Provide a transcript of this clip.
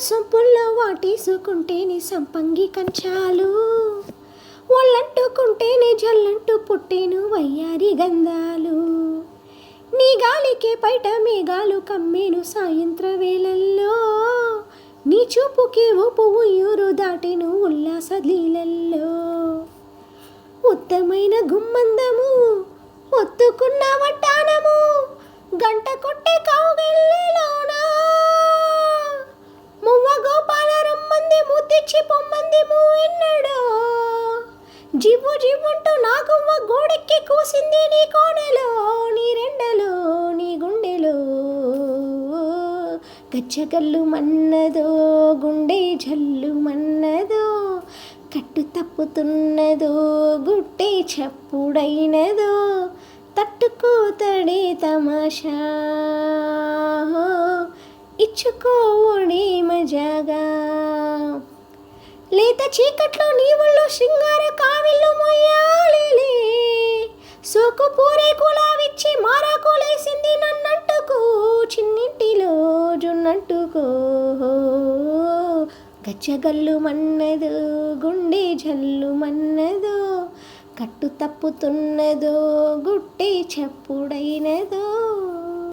సొంపుల్లో వాటేసుకుంటేనే సంపంగి కంచాలు, ఒళ్ళంటుకుంటేనే జల్లంటూ పుట్టేను వయ్యారి గంధాలు. నీ గాలికే బయట మేఘాలు కమ్మేను సాయంత్ర వేళల్లో, నీ చూపుకి ఊపు ఉయ్యూరు దాటెను ఉల్లాస లీలల్లో. ఉత్తమైన గుమ్మందము ఒత్తుకున్న వడ్డానము, గంట కొట్టే కౌగిళ్ళలోనా మువ్వ గోపాల రమ్మంది ముద్దిచ్చి పొమ్మంది మూవెన్నడో. జివ్వు జివ్వుంటూ నా గువ్వ గోడెక్కి కూసింది నీ కోనెలో, నీ రెండలో నీ గుండెలో. గచ్చగల్లు మన్నదో గుండె జల్లు మన్నదో, కట్టు తప్పుతున్నదో గుట్టే చప్పుడైనదో, తట్టుకోతడే తమాషా ఇచ్చుకోవడే మజాగా. లేత చీకట్లో నీ ఒళ్ళు శృంగార కావిళ్ళు మొయ్యాలిలే, సోకు పూరే కులావిచ్చి మారాకులేసింది నన్నంటుకో, చిన్నింటిలో జున్నంటుకో. గచ్చగల్లు మన్నదో గుండె జల్లు మన్నదో, కట్టు తప్పుతున్నదో గుట్టే చప్పుడైనదో.